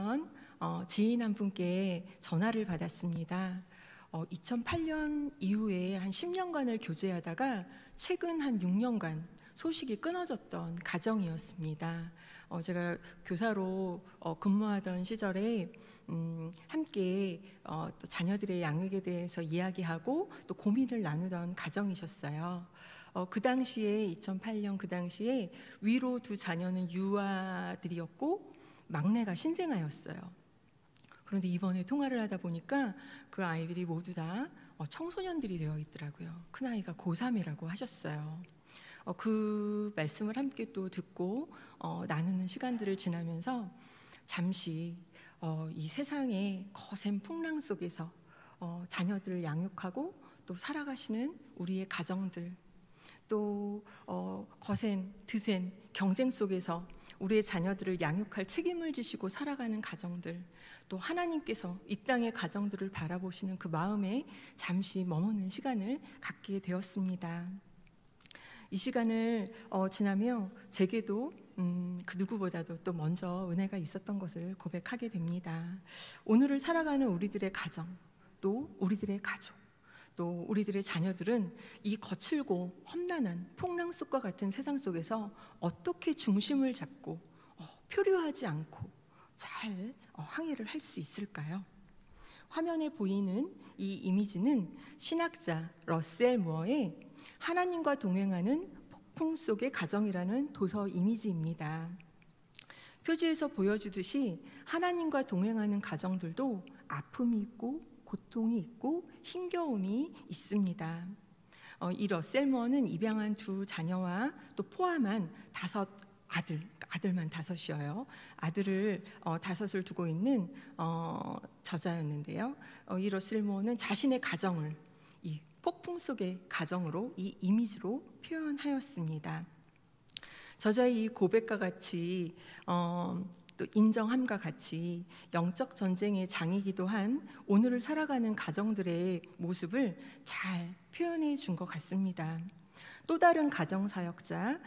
전 지인 한 분께 전화를 받았습니다. 2008년 이후에 한 10년간을 교제하다가 최근 한 6년간 소식이 끊어졌던 가정이었습니다. 제가 교사로 근무하던 시절에 함께 또 자녀들의 양육에 대해서 이야기하고 또 고민을 나누던 가정이셨어요. 그 당시에 2008년 그 당시에 위로 두 자녀는 유아들이었고 막내가 신생아였어요. 그런데 이번에 통화를 하다 보니까 그 아이들이 모두 다 청소년들이 되어 있더라고요. 큰아이가 고3이라고 하셨어요. 그 말씀을 함께 또 듣고 나누는 시간들을 지나면서 잠시 이 세상의 거센 풍랑 속에서 자녀들을 양육하고 또 살아가시는 우리의 가정들, 또 거센 드센 경쟁 속에서 우리의 자녀들을 양육할 책임을 지시고 살아가는 가정들, 또 하나님께서 이 땅의 가정들을 바라보시는 그 마음에 잠시 머무는 시간을 갖게 되었습니다. 이 시간을 지나며 제게도 그 누구보다도 또 먼저 은혜가 있었던 것을 고백하게 됩니다. 오늘을 살아가는 우리들의 가정, 또 우리들의 가족, 또 우리들의 자녀들은 이 거칠고 험난한 풍랑 속과 같은 세상 속에서 어떻게 중심을 잡고 표류하지 않고 잘 항해를 할 수 있을까요? 화면에 보이는 이 이미지는 신학자 러셀 무어의 하나님과 동행하는 폭풍 속의 가정이라는 도서 이미지입니다. 표지에서 보여주듯이 하나님과 동행하는 가정들도 아픔이 있고 고통이 있고 힘겨움이 있습니다. 이 러셀 무어는 입양한 두 자녀와 또 포함한 5 아들만 5이어요. 아들을 5을 두고 있는 저자였는데요. 이 러셀 무어는 자신의 가정을 이 폭풍 속의 가정으로 이 이미지로 표현하였습니다. 저자의 이 고백과 같이 또 인정함과 같이 영적 전쟁의 장이기도 한 오늘을 살아가는 가정들의 모습을 잘 표현해 준 것 같습니다. 또 다른 가정사역자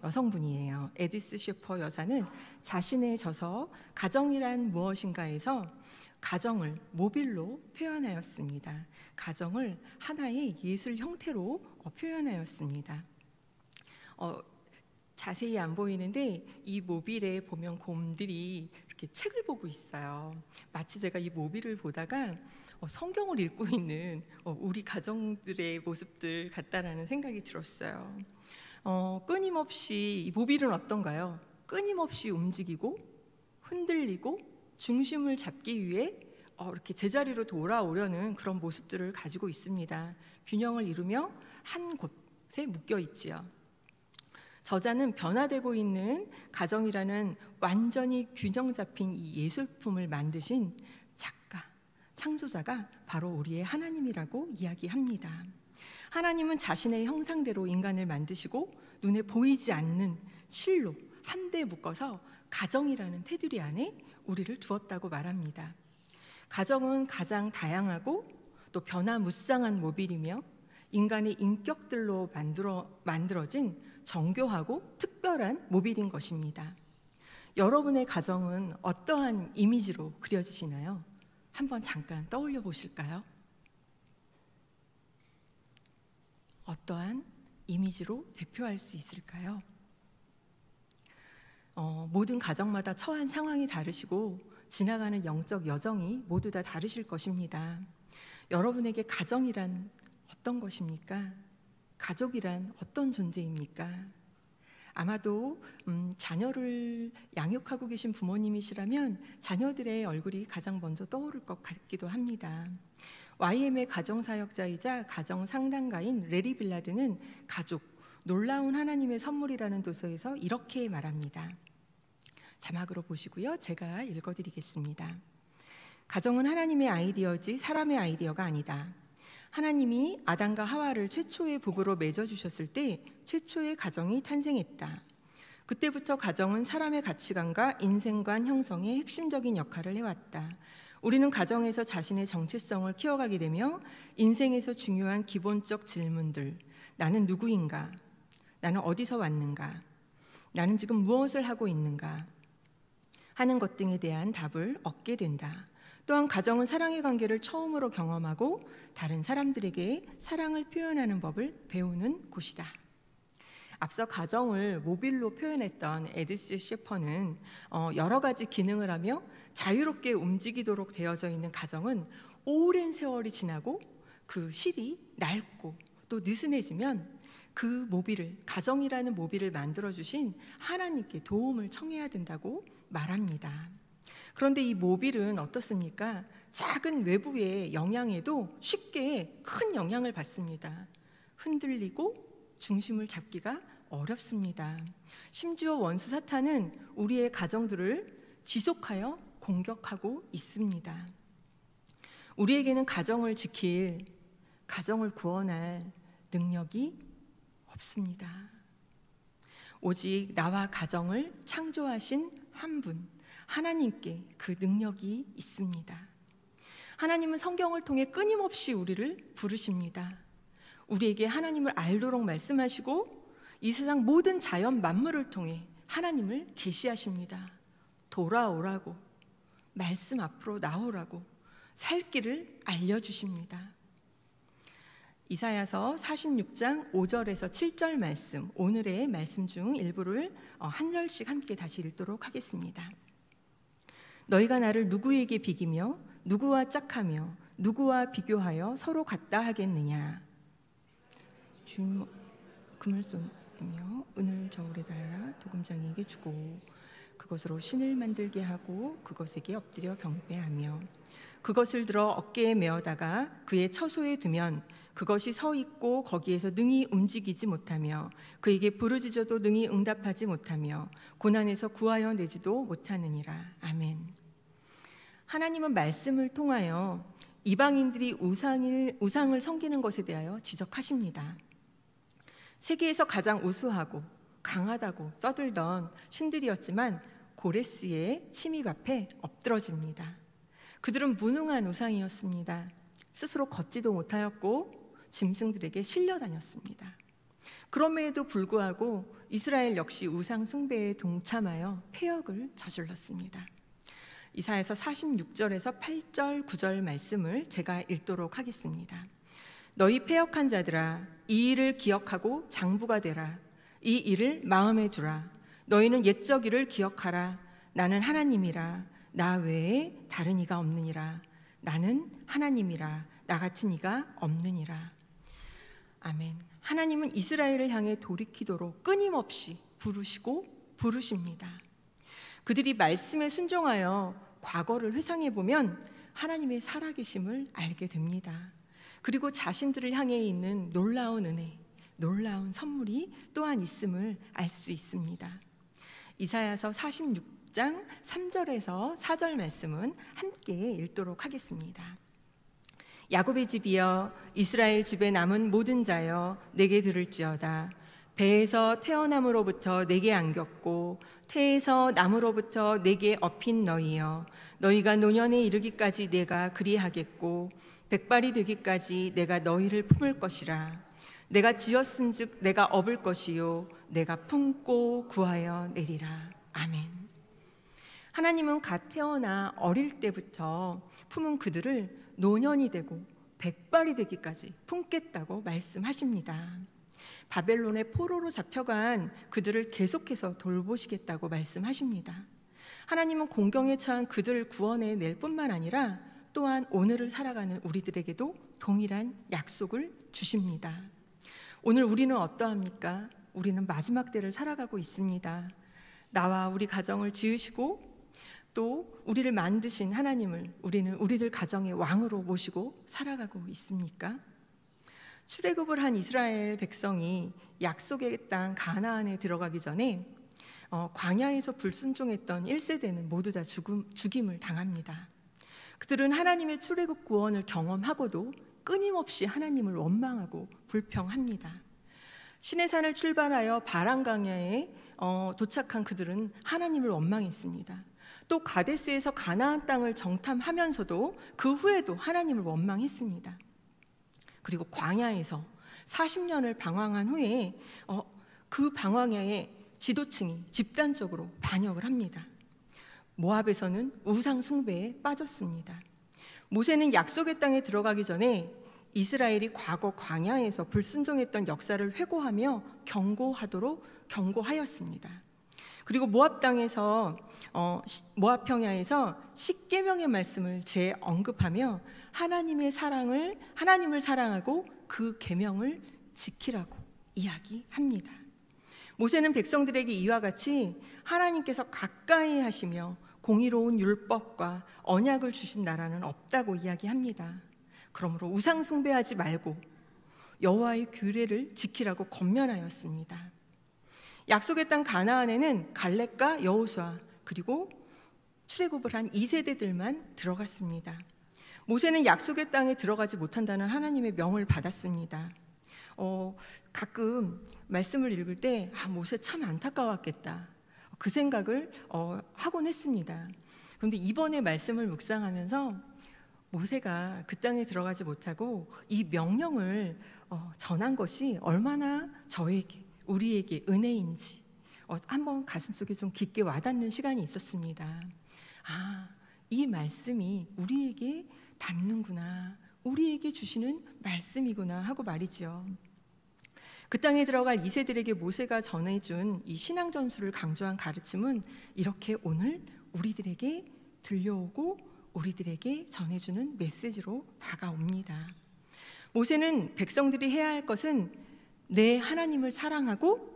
여성분이에요. 에디스 셰퍼 여사는 자신의 저서 가정이란 무엇인가에서 가정을 모빌로 표현하였습니다. 가정을 하나의 예술 형태로 표현하였습니다. 자세히 안 보이는데 이 모빌에 보면 곰들이 이렇게 책을 보고 있어요. 마치 제가 이 모빌을 보다가 성경을 읽고 있는 우리 가정들의 모습들 같다라는 생각이 들었어요. 끊임없이 이 모빌은 어떤가요? 끊임없이 움직이고 흔들리고 중심을 잡기 위해 이렇게 제자리로 돌아오려는 그런 모습들을 가지고 있습니다. 균형을 이루며 한 곳에 묶여 있지요. 저자는 변화되고 있는 가정이라는 완전히 균형 잡힌 이 예술품을 만드신 작가, 창조자가 바로 우리의 하나님이라고 이야기합니다. 하나님은 자신의 형상대로 인간을 만드시고 눈에 보이지 않는 실로 한데 묶어서 가정이라는 테두리 안에 우리를 두었다고 말합니다. 가정은 가장 다양하고 또 변화무쌍한 모빌이며 인간의 인격들로 만들어진 정교하고 특별한 모빌인 것입니다. 여러분의 가정은 어떠한 이미지로 그려지시나요? 한번 잠깐 떠올려 보실까요? 어떠한 이미지로 대표할 수 있을까요? 모든 가정마다 처한 상황이 다르시고 지나가는 영적 여정이 모두 다 다르실 것입니다. 여러분에게 가정이란 어떤 것입니까? 가족이란 어떤 존재입니까? 아마도 자녀를 양육하고 계신 부모님이시라면 자녀들의 얼굴이 가장 먼저 떠오를 것 같기도 합니다. YM의 가정사역자이자 가정상담가인 레리 빌라드는 가족, 놀라운 하나님의 선물이라는 도서에서 이렇게 말합니다. 자막으로 보시고요. 제가 읽어드리겠습니다. 가정은 하나님의 아이디어지 사람의 아이디어가 아니다. 하나님이 아담과 하와를 최초의 부부로 맺어주셨을 때 최초의 가정이 탄생했다. 그때부터 가정은 사람의 가치관과 인생관 형성의 핵심적인 역할을 해왔다. 우리는 가정에서 자신의 정체성을 키워가게 되며 인생에서 중요한 기본적 질문들, 나는 누구인가? 나는 어디서 왔는가? 나는 지금 무엇을 하고 있는가? 하는 것 등에 대한 답을 얻게 된다. 또한 가정은 사랑의 관계를 처음으로 경험하고 다른 사람들에게 사랑을 표현하는 법을 배우는 곳이다. 앞서 가정을 모빌로 표현했던 에디스 셰퍼는 여러 가지 기능을 하며 자유롭게 움직이도록 되어져 있는 가정은 오랜 세월이 지나고 그 실이 낡고 또 느슨해지면 그 모빌을, 가정이라는 모빌을 만들어주신 하나님께 도움을 청해야 된다고 말합니다. 그런데 이 모빌은 어떻습니까? 작은 외부의 영향에도 쉽게 큰 영향을 받습니다. 흔들리고 중심을 잡기가 어렵습니다. 심지어 원수 사탄은 우리의 가정들을 지속하여 공격하고 있습니다. 우리에게는 가정을 지킬, 가정을 구원할 능력이 없습니다. 오직 나와 가정을 창조하신 한 분, 하나님께 그 능력이 있습니다. 하나님은 성경을 통해 끊임없이 우리를 부르십니다. 우리에게 하나님을 알도록 말씀하시고 이 세상 모든 자연 만물을 통해 하나님을 계시하십니다. 돌아오라고, 말씀 앞으로 나오라고, 살 길을 알려주십니다. 이사야서 46장 5절에서 7절 말씀, 오늘의 말씀 중 일부를 한 절씩 함께 다시 읽도록 하겠습니다. 너희가 나를 누구에게 비기며 누구와 짝하며 누구와 비교하여 서로 같다 하겠느냐. 주님 금을 쏟으며 은을 저울에 달아 도금장이에게 주고 그것으로 신을 만들게 하고 그것에게 엎드려 경배하며 그것을 들어 어깨에 메어다가 그의 처소에 두면 그것이 서 있고 거기에서 능히 움직이지 못하며 그에게 부르짖어도 능히 응답하지 못하며 고난에서 구하여 내지도 못하느니라. 아멘. 하나님은 말씀을 통하여 이방인들이 우상을 섬기는 것에 대하여 지적하십니다. 세계에서 가장 우수하고 강하다고 떠들던 신들이었지만 고레스의 침입 앞에 엎드러집니다. 그들은 무능한 우상이었습니다. 스스로 걷지도 못하였고 짐승들에게 실려 다녔습니다. 그럼에도 불구하고 이스라엘 역시 우상 숭배에 동참하여 패역을 저질렀습니다. 이사야서 46절에서 8절, 9절 말씀을 제가 읽도록 하겠습니다. 너희 패역한 자들아, 이 일을 기억하고 장부가 되라. 이 일을 마음에 두라. 너희는 옛적 일을 기억하라. 나는 하나님이라. 나 외에 다른 이가 없느니라. 나는 하나님이라. 나 같은 이가 없느니라. 아멘. 하나님은 이스라엘을 향해 돌이키도록 끊임없이 부르시고 부르십니다. 그들이 말씀에 순종하여 과거를 회상해 보면 하나님의 살아계심을 알게 됩니다. 그리고 자신들을 향해 있는 놀라운 은혜, 놀라운 선물이 또한 있음을 알 수 있습니다. 이사야서 46장 3절에서 4절 말씀은 함께 읽도록 하겠습니다. 야곱의 집이여, 이스라엘 집에 남은 모든 자여, 내게 들을지어다. 배에서 태어남으로부터 내게 안겼고 태에서 남으로부터 내게 업힌 너희여, 너희가 노년에 이르기까지 내가 그리하겠고 백발이 되기까지 내가 너희를 품을 것이라. 내가 지었은즉 내가 업을 것이요 내가 품고 구하여 내리라. 아멘. 하나님은 갓 태어나 어릴 때부터 품은 그들을 노년이 되고 백발이 되기까지 품겠다고 말씀하십니다. 바벨론의 포로로 잡혀간 그들을 계속해서 돌보시겠다고 말씀하십니다. 하나님은 공경에 처한 그들을 구원해 낼 뿐만 아니라 또한 오늘을 살아가는 우리들에게도 동일한 약속을 주십니다. 오늘 우리는 어떠합니까? 우리는 마지막 때를 살아가고 있습니다. 나와 우리 가정을 지으시고 또 우리를 만드신 하나님을 우리는 우리들 가정의 왕으로 모시고 살아가고 있습니까? 출애굽을 한 이스라엘 백성이 약속의 땅 가나안에 들어가기 전에 광야에서 불순종했던 1세대는 모두 다 죽임을 당합니다. 그들은 하나님의 출애굽 구원을 경험하고도 끊임없이 하나님을 원망하고 불평합니다. 시내산을 출발하여 바란강야에 도착한 그들은 하나님을 원망했습니다. 또 가데스에서 가나안 땅을 정탐하면서도 그 후에도 하나님을 원망했습니다. 그리고 광야에서 40년을 방황한 후에 그 방황야에 지도층이 집단적으로 반역을 합니다. 모압에서는 우상 숭배에 빠졌습니다. 모세는 약속의 땅에 들어가기 전에 이스라엘이 과거 광야에서 불순종했던 역사를 회고하며 경고하도록 경고하였습니다. 그리고 모압 땅에서 모압 평야에서 십계명의 말씀을 재언급하며 하나님을 사랑하고 그 계명을 지키라고 이야기합니다. 모세는 백성들에게 이와 같이 하나님께서 가까이 하시며 공의로운 율법과 언약을 주신 나라는 없다고 이야기합니다. 그러므로 우상 숭배하지 말고 여호와의 규례를 지키라고 권면하였습니다. 약속의 땅 가나안에는 갈렙과 여호수아 그리고 출애굽을 한 2세대들만 들어갔습니다. 모세는 약속의 땅에 들어가지 못한다는 하나님의 명을 받았습니다. 가끔 말씀을 읽을 때 모세 참 안타까웠겠다 그 생각을 하곤 했습니다. 그런데 이번에 말씀을 묵상하면서 모세가 그 땅에 들어가지 못하고 이 명령을 전한 것이 얼마나 저에게 우리에게 은혜인지 한번 가슴속에 좀 깊게 와닿는 시간이 있었습니다. 이 말씀이 우리에게 닿는구나, 우리에게 주시는 말씀이구나 하고 말이죠. 그 땅에 들어갈 2세들에게 모세가 전해준 이 신앙 전수를 강조한 가르침은 이렇게 오늘 우리들에게 들려오고 우리들에게 전해주는 메시지로 다가옵니다. 모세는 백성들이 해야 할 것은 내 하나님을 사랑하고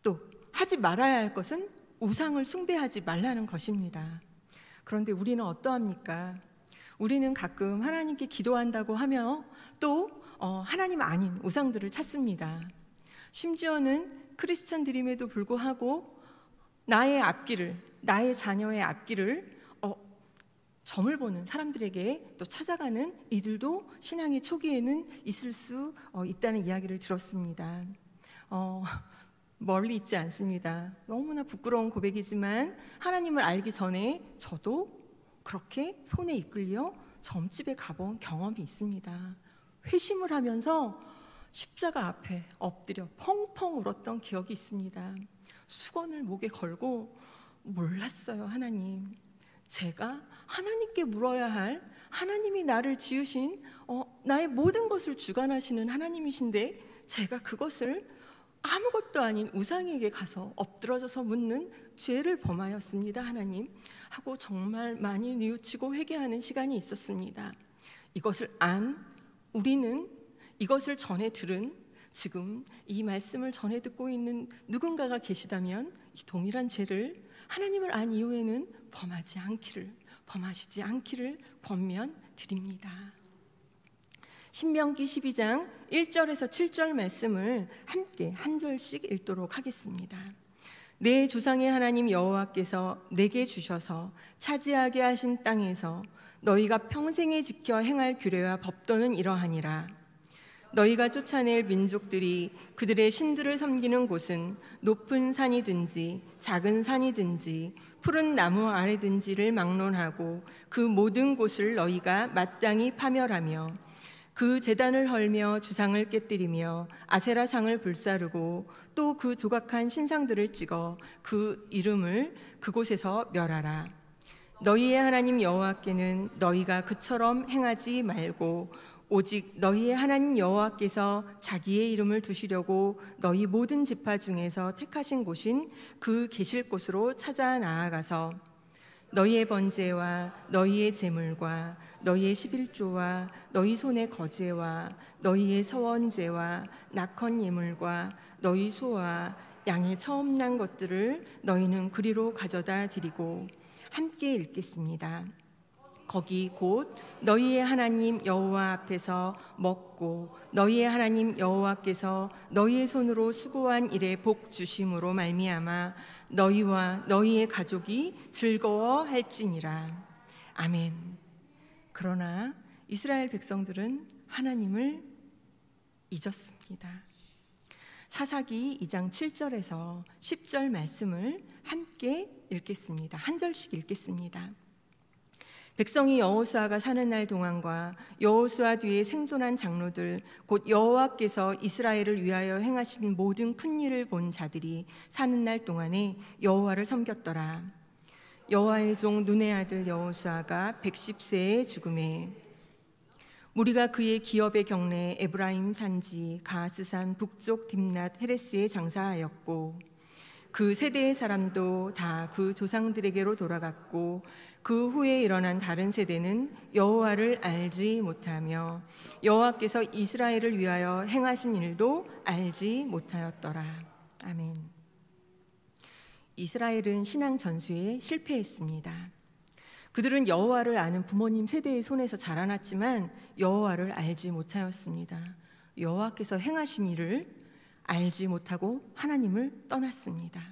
또 하지 말아야 할 것은 우상을 숭배하지 말라는 것입니다. 그런데 우리는 어떠합니까? 우리는 가끔 하나님께 기도한다고 하며 또 하나님 아닌 우상들을 찾습니다. 심지어는 크리스찬들임에도 불구하고 나의 앞길을, 나의 자녀의 앞길을 점을 보는 사람들에게 또 찾아가는 이들도 신앙의 초기에는 있을 수 있다는 이야기를 들었습니다. 멀리 있지 않습니다. 너무나 부끄러운 고백이지만 하나님을 알기 전에 저도 그렇게 손에 이끌려 점집에 가본 경험이 있습니다. 회심을 하면서 십자가 앞에 엎드려 펑펑 울었던 기억이 있습니다. 수건을 목에 걸고 몰랐어요. 하나님, 제가 하나님께 물어야 할, 하나님이 나를 지으신 나의 모든 것을 주관하시는 하나님이신데 제가 그것을 아무것도 아닌 우상에게 가서 엎드러져서 묻는 죄를 범하였습니다. 하나님 하고 정말 많이 뉘우치고 회개하는 시간이 있었습니다. 이것을 우리는 이것을 전해 들은 지금 이 말씀을 전해 듣고 있는 누군가가 계시다면 이 동일한 죄를 하나님을 안 이후에는 범하시지 않기를 권면드립니다. 신명기 12장 1절에서 7절 말씀을 함께 한 절씩 읽도록 하겠습니다. 내 조상의 하나님 여호와께서 내게 주셔서 차지하게 하신 땅에서 너희가 평생에 지켜 행할 규례와 법도는 이러하니라. 너희가 쫓아낼 민족들이 그들의 신들을 섬기는 곳은 높은 산이든지 작은 산이든지 푸른 나무 아래든지를 막론하고 그 모든 곳을 너희가 마땅히 파멸하며 그 제단을 헐며 주상을 깨뜨리며 아세라상을 불사르고 또 그 조각한 신상들을 찍어 그 이름을 그곳에서 멸하라. 너희의 하나님 여호와께는 너희가 그처럼 행하지 말고 오직 너희의 하나님 여호와께서 자기의 이름을 두시려고 너희 모든 지파 중에서 택하신 곳인 그 계실 곳으로 찾아 나아가서 너희의 번제와 너희의 제물과 너희의 11조와 너희 손의 거제와 너희의 서원제와 낙헌 예물과 너희 소와 양의 처음 난 것들을 너희는 그리로 가져다 드리고 함께 읽겠습니다. 거기 곧 너희의 하나님 여호와 앞에서 먹고 너희의 하나님 여호와께서 너희의 손으로 수고한 일에 복 주심으로 말미암아 너희와 너희의 가족이 즐거워할지니라. 아멘. 그러나 이스라엘 백성들은 하나님을 잊었습니다. 사사기 2장 7절에서 10절 말씀을 함께 읽겠습니다. 한 절씩 읽겠습니다. 백성이 여호수아가 사는 날 동안과 여호수아 뒤에 생존한 장로들 곧 여호와께서 이스라엘을 위하여 행하신 모든 큰 일을 본 자들이 사는 날 동안에 여호와를 섬겼더라. 여호와의 종 눈의 아들 여호수아가 110세에 죽음에 무리가 그의 기업의 경내 에브라임 산지 가스산 북쪽 딥낫 헤레스에 장사하였고 그 세대의 사람도 다 그 조상들에게로 돌아갔고 그 후에 일어난 다른 세대는 여호와를 알지 못하며 여호와께서 이스라엘을 위하여 행하신 일도 알지 못하였더라. 아멘. 이스라엘은 신앙 전수에 실패했습니다. 그들은 여호와를 아는 부모님 세대의 손에서 자라났지만 여호와를 알지 못하였습니다. 여호와께서 행하신 일을 알지 못하고 하나님을 떠났습니다.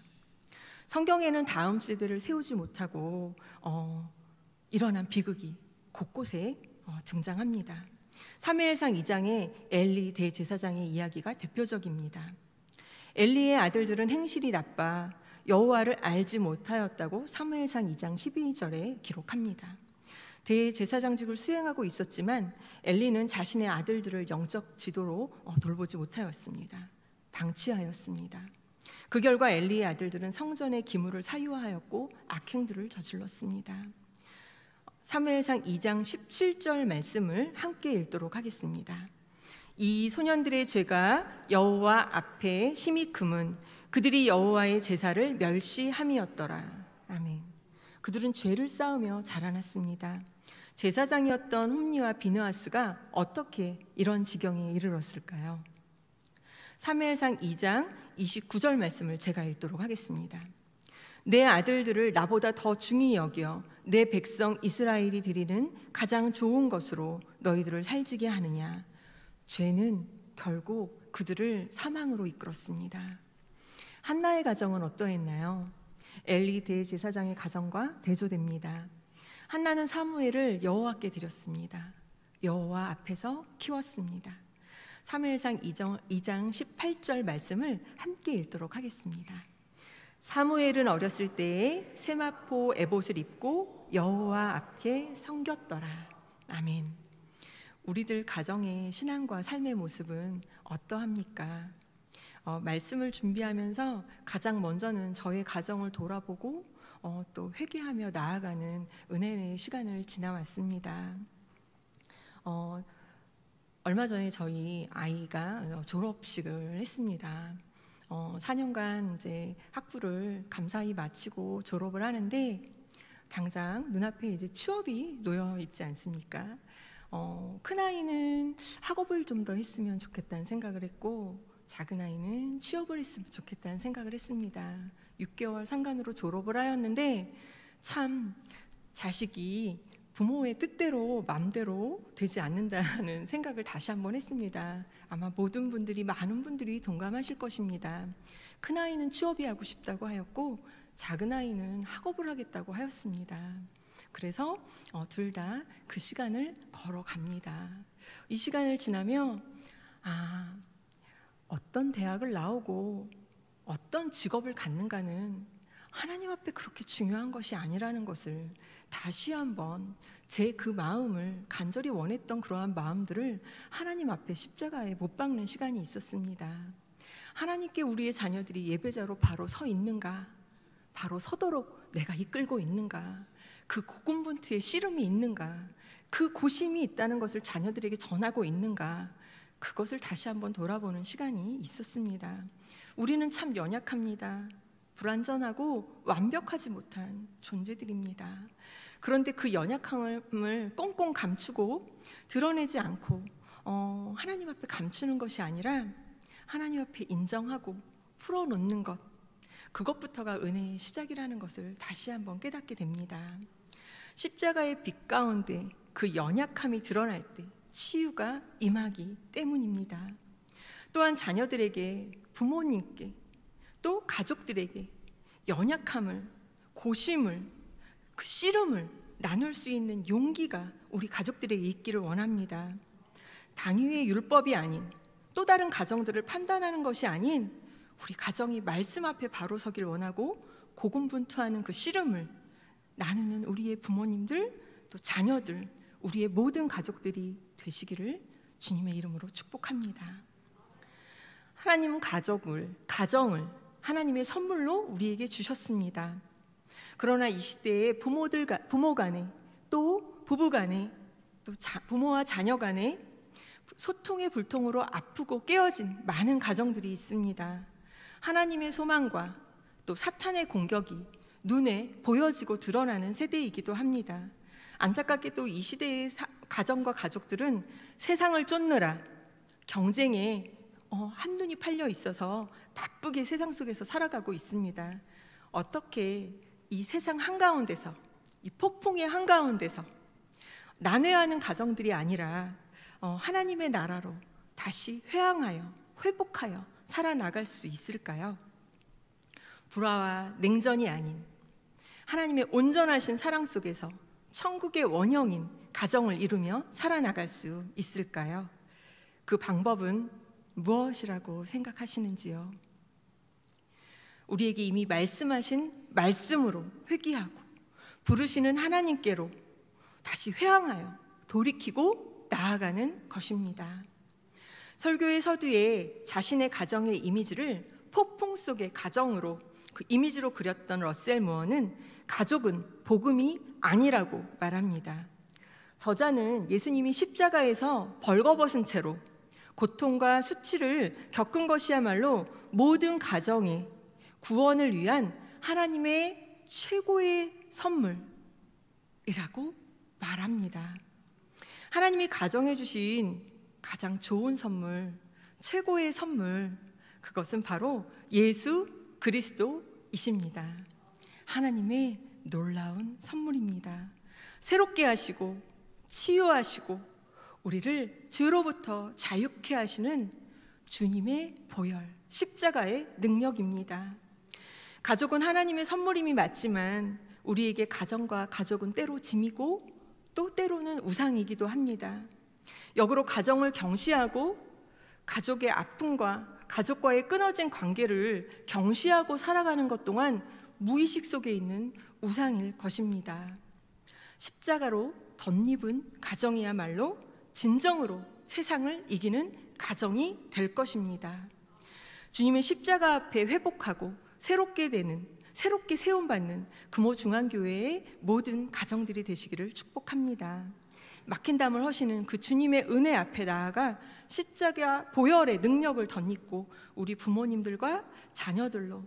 성경에는 다음 세대를 세우지 못하고 일어난 비극이 곳곳에 등장합니다. 사무엘상 2장의 엘리 대제사장의 이야기가 대표적입니다. 엘리의 아들들은 행실이 나빠 여호와를 알지 못하였다고 사무엘상 2장 12절에 기록합니다. 대제사장직을 수행하고 있었지만 엘리는 자신의 아들들을 영적 지도로 돌보지 못하였습니다. 방치하였습니다. 그 결과 엘리의 아들들은 성전의 기물을 사유하였고 악행들을 저질렀습니다. 사무엘상 2장 17절 말씀을 함께 읽도록 하겠습니다. 이 소년들의 죄가 여호와 앞에 심히 금은 그들이 여호와의 제사를 멸시함이었더라. 아멘. 그들은 죄를 쌓으며 자라났습니다. 제사장이었던 홈리와 비느하스가 어떻게 이런 지경에 이르렀을까요? 사무엘상 2장 29절 말씀을 제가 읽도록 하겠습니다. 내 아들들을 나보다 더 중히 여겨 내 백성 이스라엘이 드리는 가장 좋은 것으로 너희들을 살지게 하느냐. 죄는 결국 그들을 사망으로 이끌었습니다. 한나의 가정은 어떠했나요? 엘리 대제사장의 가정과 대조됩니다. 한나는 사무엘을 여호와께 드렸습니다. 여호와 앞에서 키웠습니다. 사무엘상 2장 18절 말씀을 함께 읽도록 하겠습니다. 사무엘은 어렸을 때에 세마포 에봇을 입고 여호와 앞에 섬겼더라. 아멘. 우리들 가정의 신앙과 삶의 모습은 어떠합니까? 말씀을 준비하면서 가장 먼저는 저의 가정을 돌아보고 또 회개하며 나아가는 은혜의 시간을 지나왔습니다. 얼마 전에 저희 아이가 졸업식을 했습니다. 4년간 이제 학부를 감사히 마치고 졸업을 하는데 당장 눈앞에 이제 취업이 놓여 있지 않습니까? 큰 아이는 학업을 좀 더 했으면 좋겠다는 생각을 했고 작은 아이는 취업을 했으면 좋겠다는 생각을 했습니다. 6개월 상간으로 졸업을 하였는데 참 자식이 부모의 뜻대로 마음대로 되지 않는다는 생각을 다시 한번 했습니다. 아마 모든 분들이 많은 분들이 동감하실 것입니다. 큰 아이는 취업이 하고 싶다고 하였고 작은 아이는 학업을 하겠다고 하였습니다. 그래서 둘 다 그 시간을 걸어갑니다. 이 시간을 지나며 어떤 대학을 나오고 어떤 직업을 갖는가는 하나님 앞에 그렇게 중요한 것이 아니라는 것을 다시 한번 제 그 마음을 간절히 원했던 그러한 마음들을 하나님 앞에 십자가에 못 박는 시간이 있었습니다. 하나님께 우리의 자녀들이 예배자로 바로 서 있는가, 바로 서도록 내가 이끌고 있는가, 그 고군분투의 씨름이 있는가, 그 고심이 있다는 것을 자녀들에게 전하고 있는가, 그것을 다시 한번 돌아보는 시간이 있었습니다. 우리는 참 연약합니다. 불완전하고 완벽하지 못한 존재들입니다. 그런데 그 연약함을 꽁꽁 감추고 드러내지 않고 하나님 앞에 감추는 것이 아니라 하나님 앞에 인정하고 풀어놓는 것, 그것부터가 은혜의 시작이라는 것을 다시 한번 깨닫게 됩니다. 십자가의 빛 가운데 그 연약함이 드러날 때 치유가 임하기 때문입니다. 또한 자녀들에게, 부모님께, 또 가족들에게 연약함을, 고심을, 그 씨름을 나눌 수 있는 용기가 우리 가족들에게 있기를 원합니다. 당위의 율법이 아닌, 또 다른 가정들을 판단하는 것이 아닌 우리 가정이 말씀 앞에 바로 서길 원하고 고군분투하는 그 씨름을 나누는 우리의 부모님들, 또 자녀들, 우리의 모든 가족들이 되시기를 주님의 이름으로 축복합니다. 하나님은 가정을 하나님의 선물로 우리에게 주셨습니다. 그러나 이 시대에 부모 간에 또 부부 간에 또 부모와 자녀 간에 소통의 불통으로 아프고 깨어진 많은 가정들이 있습니다. 하나님의 소망과 또 사탄의 공격이 눈에 보여지고 드러나는 세대이기도 합니다. 안타깝게도 이 시대의 가정과 가족들은 세상을 쫓느라 경쟁에 한눈이 팔려 있어서 바쁘게 세상 속에서 살아가고 있습니다. 어떻게 이 세상 한가운데서, 이 폭풍의 한가운데서 난해하는 가정들이 아니라 하나님의 나라로 다시 회항하여 회복하여 살아나갈 수 있을까요? 불화와 냉전이 아닌 하나님의 온전하신 사랑 속에서 천국의 원형인 가정을 이루며 살아나갈 수 있을까요? 그 방법은 무엇이라고 생각하시는지요? 우리에게 이미 말씀하신 말씀으로 회개하고 부르시는 하나님께로 다시 회항하여 돌이키고 나아가는 것입니다. 설교의 서두에 자신의 가정의 이미지를 폭풍 속의 가정으로 그 이미지로 그렸던 러셀 무어는 가족은 복음이 아니라고 말합니다. 저자는 예수님이 십자가에서 벌거벗은 채로 고통과 수치를 겪은 것이야말로 모든 가정의 구원을 위한 하나님의 최고의 선물이라고 말합니다. 하나님이 가정해 주신 가장 좋은 선물, 최고의 선물, 그것은 바로 예수 그리스도이십니다. 하나님의 놀라운 선물입니다. 새롭게 하시고 치유하시고 우리를 죄로부터 자유케 하시는 주님의 보혈, 십자가의 능력입니다. 가족은 하나님의 선물임이 맞지만 우리에게 가정과 가족은 때로 짐이고 또 때로는 우상이기도 합니다. 역으로 가정을 경시하고 가족의 아픔과 가족과의 끊어진 관계를 경시하고 살아가는 것 또한 무의식 속에 있는 우상일 것입니다. 십자가로 덧입은 가정이야말로 진정으로 세상을 이기는 가정이 될 것입니다. 주님의 십자가 앞에 회복하고 새롭게 세움받는 금호중앙교회의 모든 가정들이 되시기를 축복합니다. 막힌 담을 허시는 그 주님의 은혜 앞에 나아가 십자가 보혈의 능력을 덧입고 우리 부모님들과 자녀들로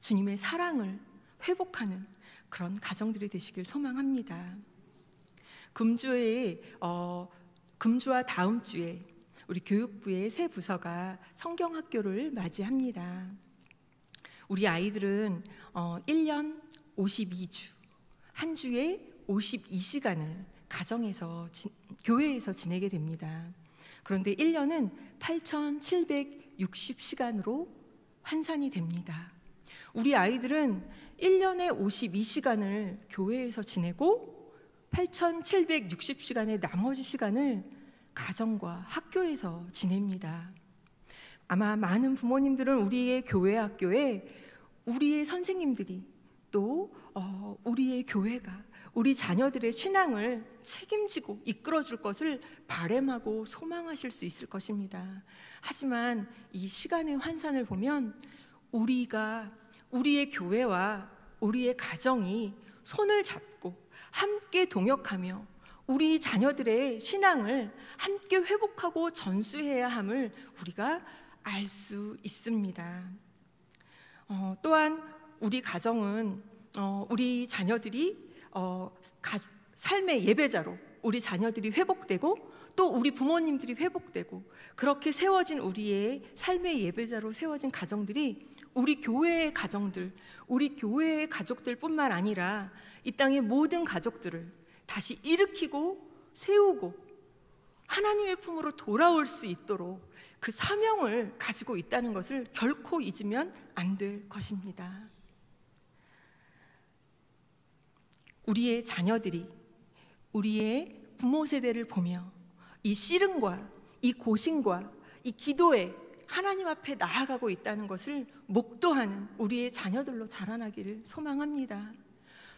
주님의 사랑을 회복하는 그런 가정들이 되시길 소망합니다. 금주와 다음 주에 우리 교육부의 새 부서가 성경학교를 맞이합니다. 우리 아이들은 1년 52주, 한 주에 52시간을 가정에서 교회에서 지내게 됩니다. 그런데 1년은 8,760시간으로 환산이 됩니다. 우리 아이들은 1년에 52시간을 교회에서 지내고 8,760시간의 나머지 시간을 가정과 학교에서 지냅니다. 아마 많은 부모님들은 우리의 교회 학교에 우리의 선생님들이 또 우리의 교회가 우리 자녀들의 신앙을 책임지고 이끌어줄 것을 바람하고 소망하실 수 있을 것입니다. 하지만 이 시간의 환산을 보면 우리의 교회와 우리의 가정이 손을 잡고 함께 동역하며 우리 자녀들의 신앙을 함께 회복하고 전수해야 함을 우리가 알 수 있습니다. 또한 우리 가정은 우리 자녀들이 삶의 예배자로 우리 자녀들이 회복되고 또 우리 부모님들이 회복되고 그렇게 세워진 우리의 삶의 예배자로 세워진 가정들이 우리 교회의 가정들, 우리 교회의 가족들뿐만 아니라 이 땅의 모든 가족들을 다시 일으키고 세우고 하나님의 품으로 돌아올 수 있도록 그 사명을 가지고 있다는 것을 결코 잊으면 안 될 것입니다. 우리의 자녀들이 우리의 부모 세대를 보며 이 씨름과 이 고심과 이 기도에 하나님 앞에 나아가고 있다는 것을 목도하는 우리의 자녀들로 자라나기를 소망합니다.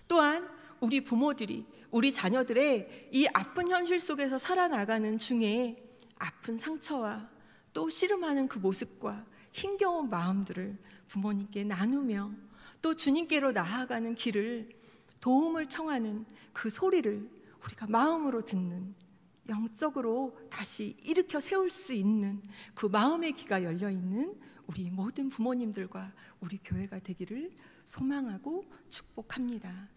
또한 우리 부모들이 우리 자녀들의 이 아픈 현실 속에서 살아나가는 중에 아픈 상처와 또 씨름하는 그 모습과 힘겨운 마음들을 부모님께 나누며 또 주님께로 나아가는 길을 도움을 청하는 그 소리를 우리가 마음으로 듣는, 영적으로 다시 일으켜 세울 수 있는 그 마음의 귀가 열려 있는 우리 모든 부모님들과 우리 교회가 되기를 소망하고 축복합니다.